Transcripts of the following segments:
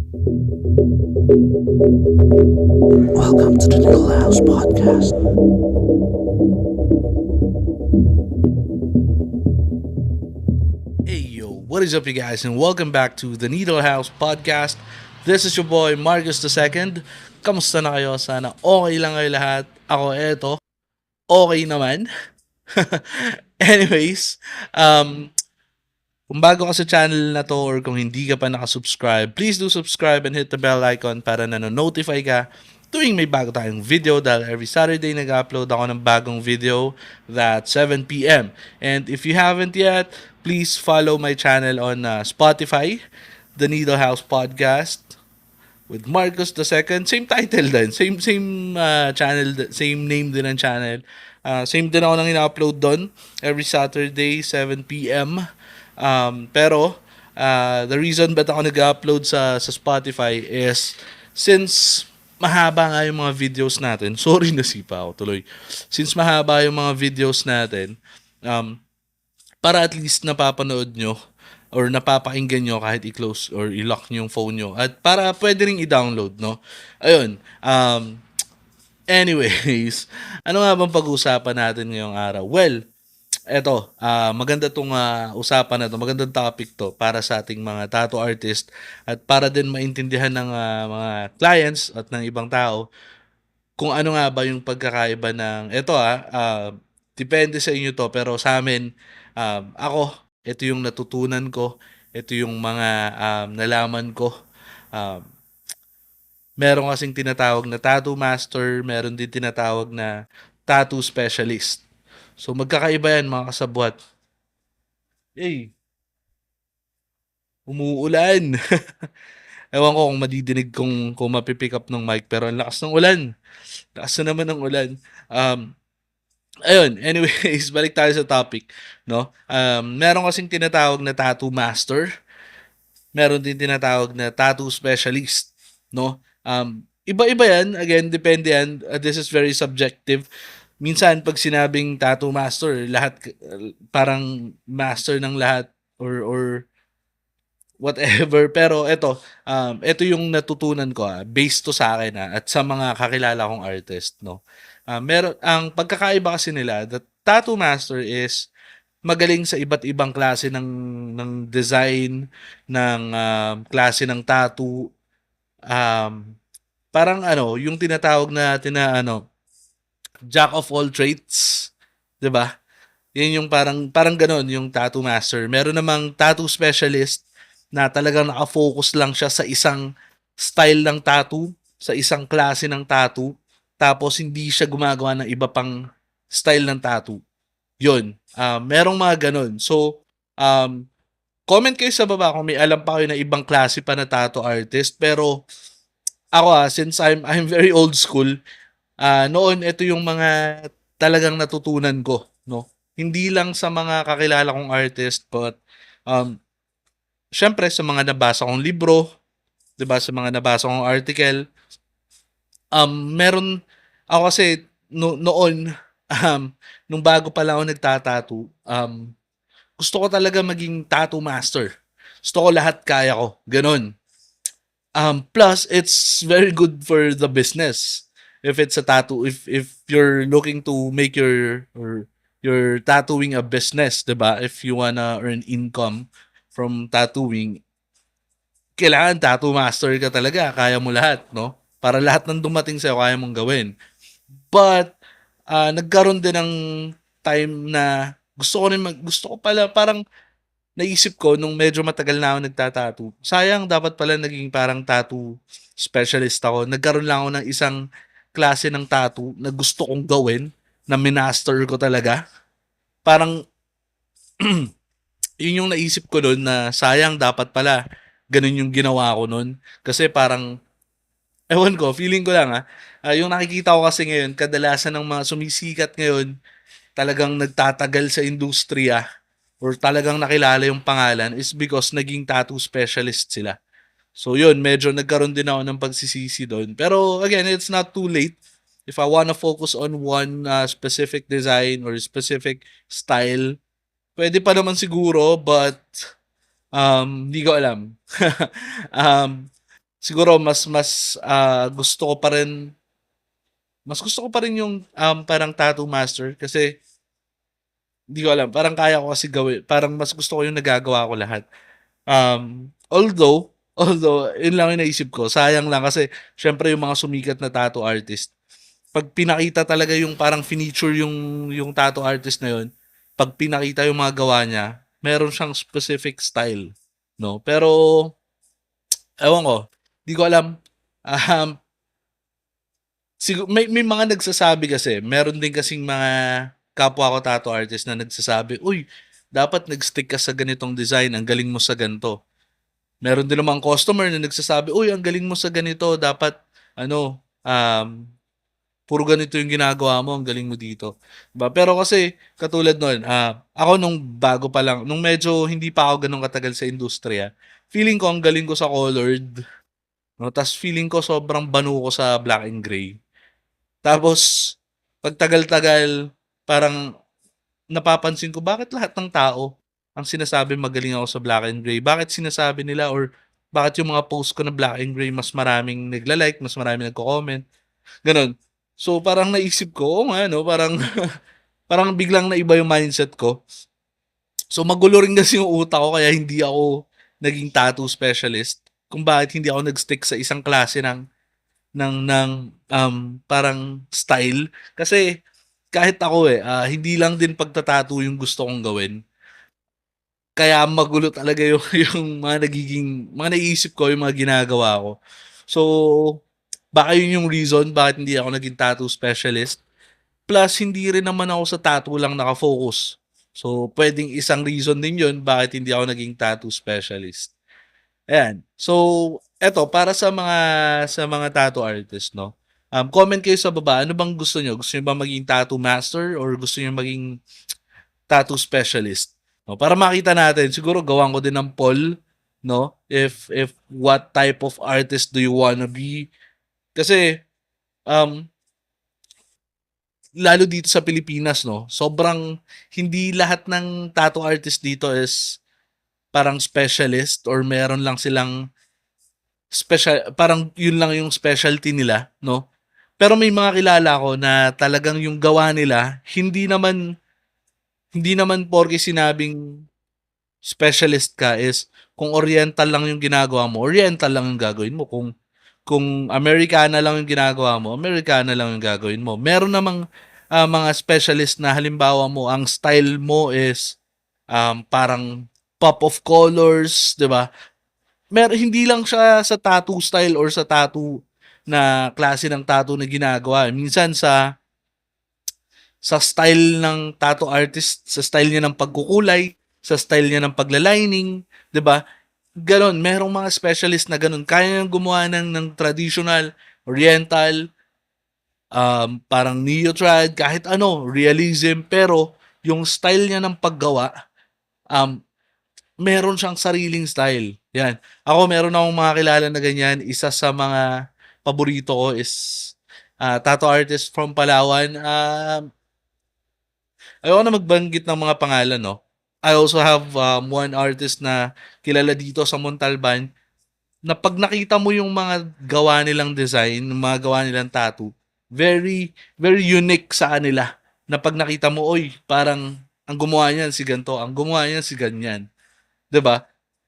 Welcome to the Little House Podcast. Hey yo, what is up you guys and welcome back to the Needle House Podcast. This is your boy Marcus II. Kamusta na kayo? Sana okay lang kayo lahat. Ako eto, okay naman. Anyways, kung bago ka sa channel na to or kung hindi ka pa nakasubscribe, please do subscribe and hit the bell icon para nanonotify ka tuwing may bago tayong video dahil every Saturday nag-upload ako ng bagong video at 7 p.m. And if you haven't yet, please follow my channel on Spotify, The Needle House Podcast with Marcus II. Same title din. Same channel, same name din ng channel. Same din ako nang ina-upload doon every Saturday, 7 p.m. Pero the reason ba't ako nag-upload sa Spotify is since mahaba nga yung mga videos natin. Sorry, nasipa ako tuloy. Since mahaba yung mga videos natin, para at least napapanood nyo or napapakinggan nyo kahit i-close or i-lock nyo yung phone nyo. At para pwede rin i-download, no? Ayun. Anyways, ano nga bang pag-uusapan natin ngayong araw? Well, eto, maganda tong usapan na to, magandang topic to para sa ating mga tattoo artist at para din maintindihan ng mga clients at ng ibang tao kung ano nga ba yung pagkakaiba ng, eto depende sa inyo to pero sa amin, ako, ito yung natutunan ko, ito yung mga nalaman ko. Meron kasing tinatawag na tattoo master, meron din tinatawag na tattoo specialist. So magkakaiba yan mga kasabwat. Eh, umuulan. Ewan ko kung madidinig kung mapipick up ng mic pero ang lakas ng ulan. Lakas na naman ng ulan. Ayun, anyways, balik tayo sa topic, no? Meron kasing tinatawag na tattoo master. Meron din tinatawag na tattoo specialist, no? Iba-iba yan. Again, depende yan. This is very subjective. Minsan pag sinabing tattoo master, lahat parang master ng lahat or whatever. Pero ito yung natutunan ko based to sa akin at sa mga kakilala kong artist, no. Meron ang pagkakaiba kasi nila, the tattoo master is magaling sa iba't ibang klase ng design, ng klase ng tattoo. Parang yung tinatawag natin na jack of all trades, 'di ba? Yan yung parang ganoon yung tattoo master. Meron namang tattoo specialist na talagang naka-focus lang siya sa isang style ng tattoo, sa isang klase ng tattoo, tapos hindi siya gumagawa ng iba pang style ng tattoo. 'Yun. Merong mga ganoon. So, comment kayo sa baba kung may alam pa kayo na ibang klase pa na tattoo artist, pero ako since I'm very old school, noon ito yung mga talagang natutunan ko, no? Hindi lang sa mga kakilala kong artist but syempre sa mga nabasa kong libro, 'di ba, sa mga nabasa kong article. Meron ako kasi noon nung bago pa lang ako nagtatattoo, gusto ko talaga maging tattoo master. Gusto ko lahat kaya ko, ganun. Plus it's very good for the business. If it's a tattoo, if you're looking to make or you're tattooing a business, 'di ba? If you wanna earn income from tattooing, kailangan tattoo master ka talaga, kaya mo lahat, no? Para lahat ng dumating sa'yo kaya mong gawin. But nagkaroon din ng time na gusto ko pala parang naisip ko nung medyo matagal na ako nagtatattoo. Sayang, dapat pala naging parang tattoo specialist ako. Nagkaroon lang ako ng isang klase ng tattoo na gusto kong gawin, na minaster ko talaga. Parang, yun yung naisip ko noon na sayang, dapat pala ganun yung ginawa ko noon. Kasi parang, ewan ko, feeling ko lang yung nakikita ko kasi ngayon, kadalasan ng mga sumisikat ngayon, talagang nagtatagal sa industriya or talagang nakilala yung pangalan is because naging tattoo specialist sila. So yun, medyo nagkaroon din ako ng pagsisisi doon. Pero again, it's not too late. If I wanna focus on one specific design or specific style, pwede pa naman siguro, but hindi ko alam. um, siguro mas gusto ko pa rin yung, parang tattoo master kasi hindi ko alam, parang kaya ko kasi gawin, parang mas gusto ko yung nagagawa ko lahat. Although yun lang yung naisip ko, sayang lang kasi siyempre yung mga sumikat na tattoo artist, 'pag pinakita talaga yung parang finisure yung tattoo artist na yun, 'pag pinakita yung mga gawa niya, meron siyang specific style, 'no? Pero ewan ko, 'di ko alam. Um, may mga nagsasabi kasi, meron din kasing mga kapwa ko tattoo artist na nagsasabi, "Uy, dapat nag-stick ka sa ganitong design, ang galing mo sa ganito." Meron din namang customer na nagsasabi, "Uy, ang galing mo sa ganito, dapat ano, puro ganito yung ginagawa mo, ang galing mo dito." 'Di ba? Pero kasi katulad nun, ako nung bago pa lang, nung medyo hindi pa ako gano'n katagal sa industriya, feeling ko ang galing ko sa colored, 'no, ta's feeling ko sobrang banu ko sa black and gray. Tapos pagtagal-tagal parang napapansin ko bakit lahat ng tao ang sinasabi magaling ako sa black and gray. Bakit sinasabi nila or bakit yung mga post ko na black and gray mas maraming nagla-like, mas maraming nagko-comment, gano'n. So parang naisip ko, oo nga 'no, parang parang biglang naiba yung mindset ko. So magulo rin kasi yung utak ko kaya hindi ako naging tattoo specialist kung bakit hindi ako nag-stick sa isang klase ng parang style. Kasi kahit ako, hindi lang din pagta-tattoo yung gusto kong gawin. Kaya magulo talaga yung yung mga naiisip ko, yung mga ginagawa ko. So, baka yun yung reason bakit hindi ako naging tattoo specialist. Plus, hindi rin naman ako sa tattoo lang naka-focus. So, puwedeng isang reason din yun bakit hindi ako naging tattoo specialist. Ayan. So, eto para sa mga tattoo artist 'no, comment kayo sa baba, ano bang gusto niyo? Gusto niyo ba maging tattoo master or gusto niyo maging tattoo specialist? 'No, para makita natin siguro gawan ko din ng poll 'no, if what type of artist do you wanna be? Kasi, um, lalo dito sa Pilipinas 'no, sobrang hindi lahat ng tattoo artist dito is parang specialist or meron lang silang parang yun lang yung specialty nila 'no. Pero may mga kilala ko na talagang yung gawa nila hindi naman porke sinabing specialist ka is kung oriental lang yung ginagawa mo, oriental lang yung gagawin mo. Kung Americana lang yung ginagawa mo, Americana lang yung gagawin mo. Meron namang, mga specialist na halimbawa mo ang style mo is, parang pop of colors, 'di ba? Hindi lang siya sa tattoo style or sa tattoo na klase ng tattoo na ginagawa. Minsan sa style ng tattoo artist, sa style niya ng pagkukulay, sa style niya ng pagla-lining, 'di ba? Gano'n, merong mga specialist na gano'n. Kaya niyang gumawa ng traditional, oriental, parang neo-trad, kahit ano, realism, pero yung style niya ng paggawa, um, meron siyang sariling style, 'yan. Ako meron akong mga kilala na ganyan, isa sa mga paborito ko is, tattoo artist from Palawan. Ayoko na magbanggit ng mga pangalan 'no. I also have, one artist na kilala dito sa Montalban na 'pag nakita mo yung mga gawa nilang design, yung mga gawa nilang tattoo, very, very unique sa kanila na 'pag nakita mo, "Uy, parang ang gumawa niyan si gan'to, ang gumawa niyan si ganyan." 'Di ba?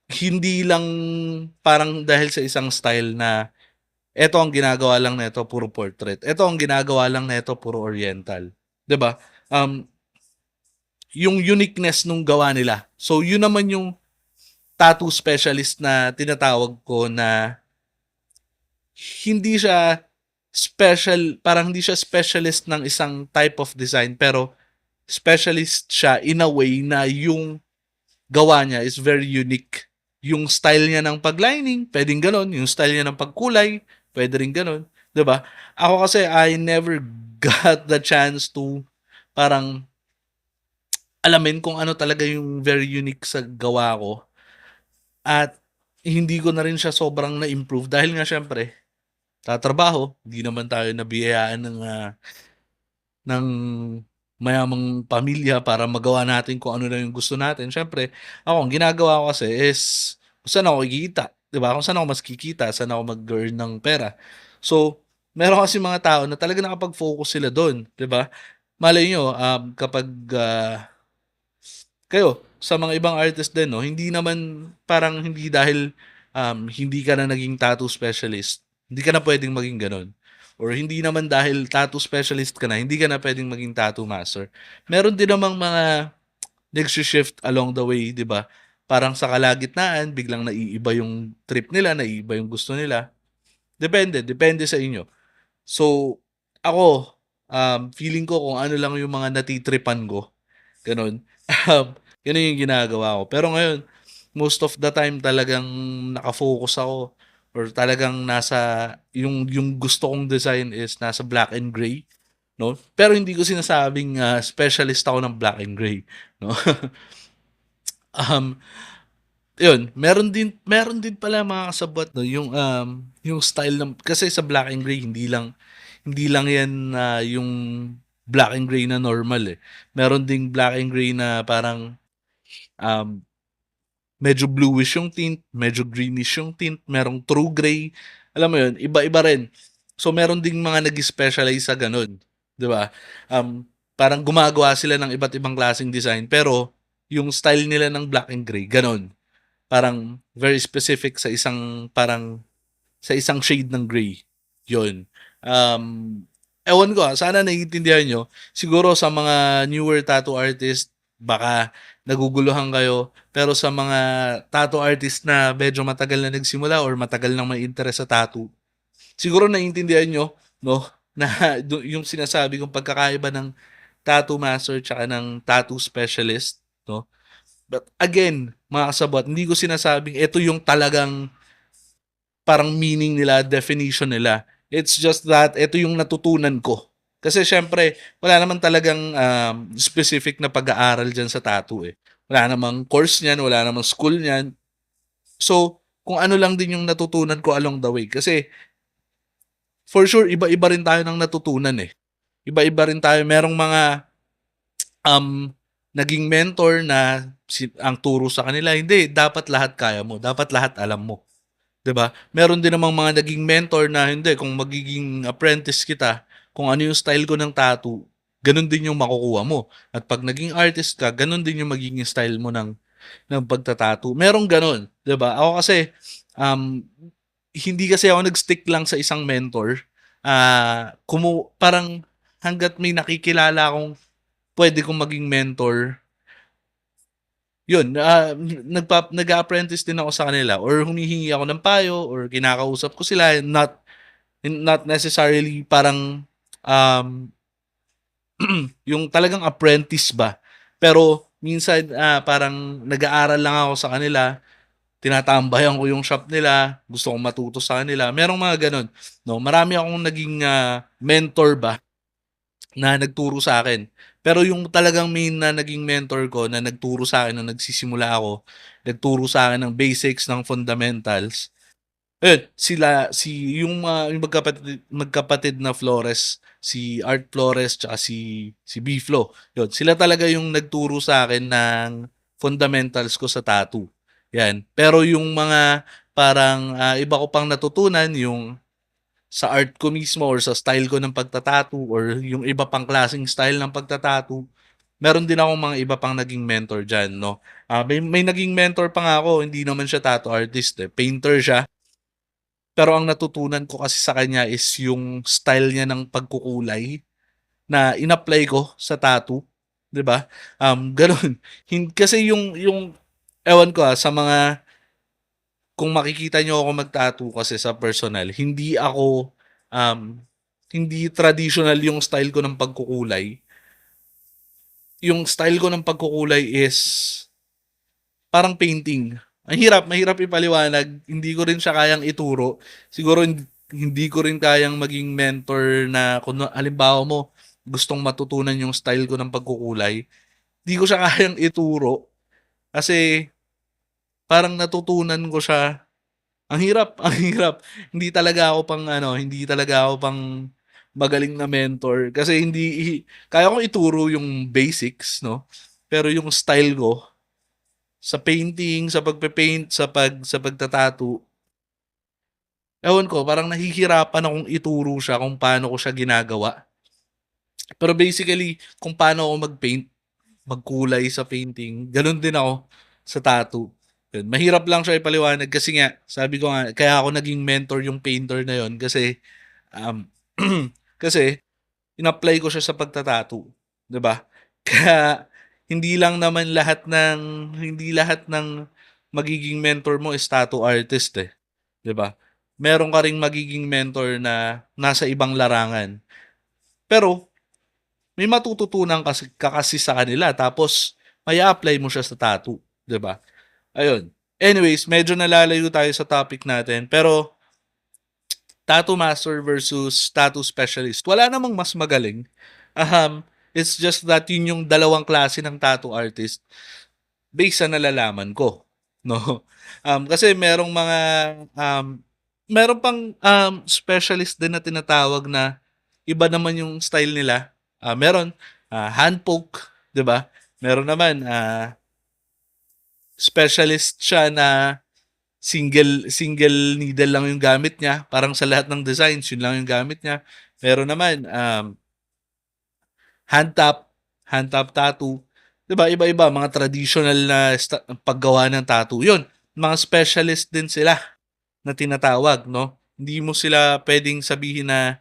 Hindi lang parang dahil sa isang style na eto ang ginagawa lang nito puro portrait, eto ang ginagawa lang nito puro oriental, 'di ba? Yung uniqueness nung gawa nila. So yun naman yung tattoo specialist na tinatawag ko na hindi siya parang hindi siya specialist ng isang type of design pero specialist siya in a way na yung gawa niya is very unique. Yung style niya ng paglining, pwedeng gano'n. Yung style niya ng pagkulay, pwede rin gano'n. 'Di ba? Ako kasi I never got the chance to parang alamin kung ano talaga yung very unique sa gawa ko at hindi ko na rin siya sobrang na-improve dahil nga siyempre tatrabaho, hindi naman tayo nabiyayaan ng mayamang pamilya para magawa natin kung ano na yung gusto natin. Siyempre, ako ang ginagawa ko kasi is kung saan ako kikita, 'di ba, kung saan ako mas kikita, saan ako mag-earn ng pera. So, meron kasi mga tao na talagang nakapag-focus sila dun, 'di ba? Malay niyo, kapag, kayo sa mga ibang artist din 'no, hindi naman parang hindi dahil, hindi ka na naging tattoo specialist, hindi ka na puwedeng maging gano'n. Or hindi naman dahil tattoo specialist ka na, hindi ka na puwedeng maging tattoo master. Meron din namang mga nagshi-shift along the way, 'di ba? Parang sa kalagitnaan biglang naiiba yung trip nila, naiiba yung gusto nila. Depende sa inyo. So, ako, feeling ko kung ano lang yung mga natitripan ko, gano'n. Um, Gano'n yung ginagawa ko. Pero ngayon, most of the time talagang naka-focus ako or talagang nasa yung gusto kong design is nasa black and gray, 'no? Pero hindi ko sinasabing, specialist ako ng black and gray, 'no? Um, 'Yun, meron din pala mga kasabwat 'no, yung style ng kasi sa black and gray hindi lang 'yan na yung black and gray na normal, eh. Meron ding black and gray na parang, um, medyo bluish yung tint, medyo greenish yung tint, merong true gray, alam mo 'yun, iba-iba rin. So, meron ding mga nag-specialize sa gano'n, 'di ba? Parang gumagawa sila ng iba't ibang klaseng design pero yung style nila ng black and gray gano'n. Parang very specific sa isang shade ng gray, 'yun. Um, Ewan ko, sana naiintindihan niyo. Siguro sa mga newer tattoo artist baka naguguluhan kayo, pero sa mga tattoo artist na medyo matagal na nagsimula or matagal nang may interes sa tattoo, siguro naiintindihan niyo 'no, na yung sinasabi kong pagkakaiba ng tattoo master tsaka ng tattoo specialist 'no. But again, mga kasabwat, hindi ko sinasabing ito yung talagang parang meaning nila, definition nila. It's just that ito yung natutunan ko. Kasi siyempre, wala naman talagang specific na pag-aaral diyan sa tattoo eh. Wala namang course niyan, wala namang school niyan. So, kung ano lang din yung natutunan ko along the way. Kasi for sure, iba-iba rin tayo ng natutunan eh. Iba-iba rin tayo. Merong mga um, naging mentor na ang turo sa kanila, hindi, dapat lahat kaya mo, dapat lahat alam mo. 'Di ba? Meron din namang mga naging mentor na hindi, kung magiging apprentice kita, kung ano yung style ko ng tattoo, gano'n din yung makukuha mo. At 'pag naging artist ka, gano'n din yung magiging style mo ng pagta-tattoo. Merong gano'n, 'di ba? Ako kasi, um, hindi kasi ako nag-stick lang sa isang mentor. Parang hangga't may nakikilala akong puwede kong maging mentor, yun, nag-a-apprentice din ako sa kanila or humihingi ako ng payo or kinakausap ko sila, not necessarily parang, um, yung talagang apprentice ba. Pero minsan, parang nag-aaral lang ako sa kanila, tinatambayan ko yung shop nila, gusto kong matuto sa kanila, merong mga gano'n 'no. Marami akong naging, mentor ba na nagturo sa akin. Pero yung talagang main na naging mentor ko na nagturo sa akin nung nagsisimula ako, nagturo sa akin ng basics, ng fundamentals, ayun, yung magkapatid na Flores, si Art Flores tsaka si B Flo, yun. Sila talaga yung nagturo sa akin ng fundamentals ko sa tattoo, 'yan. Pero yung mga parang, iba ko pang natutunan yung sa art ko mismo or sa style ko ng pagta-tattoo or yung iba pang klaseng style ng pagta-tattoo, meron din akong mga iba pang naging mentor diyan 'no. May naging mentor pa nga ako, hindi naman siya tattoo artist, eh, painter siya. Pero ang natutunan ko kasi sa kanya is yung style niya ng pagkukulay na in-apply ko sa tattoo, 'di ba? Gano'n. Kasi yung ewan ko, sa mga kung makikita niyo ako mag-tattoo kasi sa personal, um, hindi traditional yung style ko ng pagkukulay. Yung style ko ng pagkukulay is parang painting. Mahirap ipaliwanag, hindi ko rin siya kayang ituro. Siguro hindi ko rin kayang maging mentor na kung halimbawa mo, gustong matutunan yung style ko ng pagkukulay, hindi ko siya kayang ituro kasi parang natutunan ko siya. Ang hirap, ang hirap. Hindi talaga ako pang magaling na mentor kasi kaya kong ituro yung basics 'no, pero yung style ko sa painting, sa pagpe-paint, sa pagta-tattoo, ewan ko, parang nahihirapan akong ituro siya kung paano ko siya ginagawa. Pero basically, kung paano ako mag-paint, magkulay sa painting, gano'n din ako sa tattoo. Yun, mahirap lang siya ipaliwanag kasi nga, sabi ko nga, kaya ako naging mentor yung painter na yun kasi, um, kasi, in-apply ko siya sa pagta-tattoo, 'di ba? Kaya hindi lahat ng magiging mentor mo is tattoo artist eh, 'di ba? Meron ka ring magiging mentor na nasa ibang larangan. Pero may matututunan kasi sa kanila tapos may apply mo siya sa tattoo, 'di ba? Ayun. Anyways, medyo nalalayo tayo sa topic natin pero tattoo master versus tattoo specialist. Wala namang mas magaling. It's just that yun yung dalawang klase ng tattoo artist based sa nalalaman ko, no? Kasi meron pang specialist din na tinatawag na iba naman yung style nila. Meron hand poke, 'di ba? Meron naman specialist siya na single needle lang yung gamit niya, parang sa lahat ng designs yun lang yung gamit niya. Meron naman hand tap, hand tap tattoo. 'Di ba? Iba-iba mga traditional na paggawa ng tattoo. 'Yun, mga specialist din sila na tinatawag, no? Hindi mo sila pwedeng sabihin na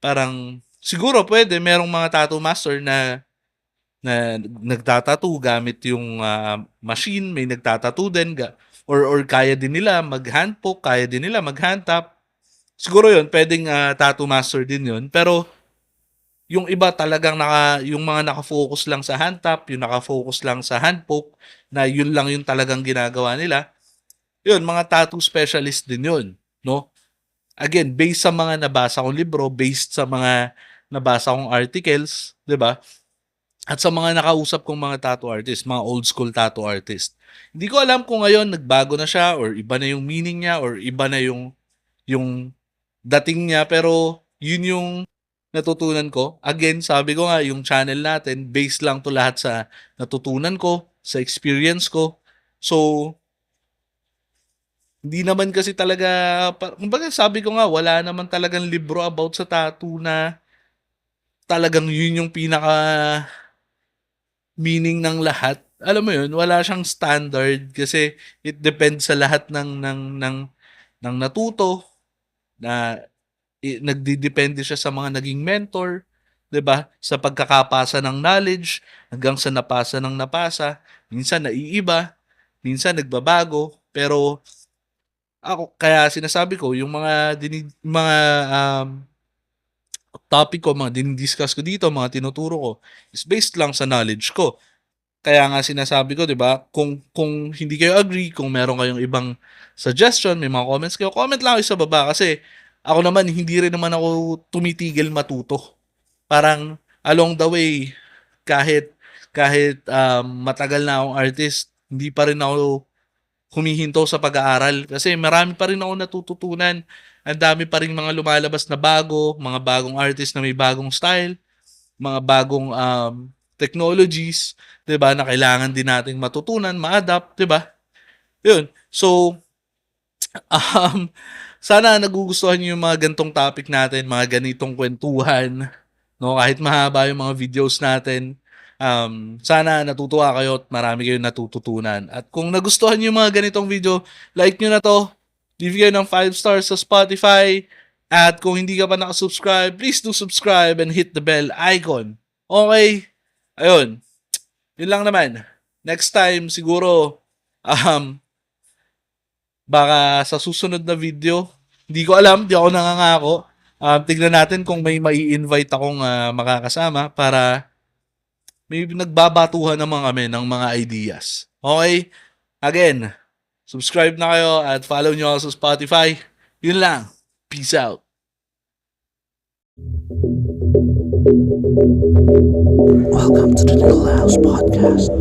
parang siguro pwede merong mga tattoo master na nagtatattoo gamit yung machine, may nagtatattoo din or kaya din nila mag-hand poke, kaya din nila mag-hand tap. Siguro 'yun, pwedeng tattoo master din 'yun. Pero yung iba talagang yung mga naka-focus lang sa hand tap, yung naka-focus lang sa hand poke, na yun lang yung talagang ginagawa nila. Yun, mga tattoo specialist din yun, no? Again, based sa mga nabasa kong libro, based sa mga nabasa kong articles, 'di ba? At sa mga nakausap kong mga tattoo artist, mga old school tattoo artist. Hindi ko alam kung ngayon nagbago na siya or iba na yung meaning niya or iba na yung dating niya pero yun yung natutunan ko. Again, sabi ko nga yung channel natin based lang to lahat sa natutunan ko, sa experience ko. So, hindi naman kasi talaga kumbaga sabi ko nga wala naman talagang libro about sa tattoo na talagang yun yung pinaka meaning ng lahat. Alam mo yun, wala siyang standard kasi it depends sa lahat ng natuto na nagdidepende siya sa mga naging mentor, 'di ba? Sa pagkakapasa ng knowledge hanggang sa napasa ng napasa, minsan naiiba, minsan nagbabago, pero ako kaya sinasabi ko yung mga topic ko, mga dinidiscuss ko dito, mga tinuturo ko is based lang sa knowledge ko. Kaya nga sinasabi ko, 'di ba, kung hindi kayo agree, kung meron kayong ibang suggestion, may mga comments kayo, comment lang kayo sa baba kasi ako naman hindi rin naman ako tumitigil matuto. Parang along the way kahit matagal na akong artist, hindi pa rin ako humihinto sa pag-aaral kasi marami pa rin akong natututunan. Ang dami pa rin mga lumalabas na bago, mga bagong artist na may bagong style, mga bagong technologies, 'di ba, na kailangan din nating matutunan, ma-adapt, 'di ba? 'Yun. So, um, sana nagugustuhan niyo yung mga gantong topic natin, mga ganitong kwentuhan, no? Kahit mahaba yung mga videos natin, sana natutuwa kayo at marami kayong natututunan. At kung nagustuhan niyo yung mga ganitong video, like niyo na 'to, leave kayo ng 5 stars sa Spotify, at kung hindi ka pa naka-subscribe, please do subscribe and hit the bell icon. Okay? Ayun. Yun lang naman. Next time, siguro, baka sa susunod na video, hindi ko alam, di ako nangangako. Tignan natin kung may mai-invite akong makakasama para may nagbabatuhan naman kami ng mga ideas. Okay? Again, subscribe na kayo at follow nyo ako sa Spotify. Yun lang. Peace out. Welcome to the Nicolaus Podcast.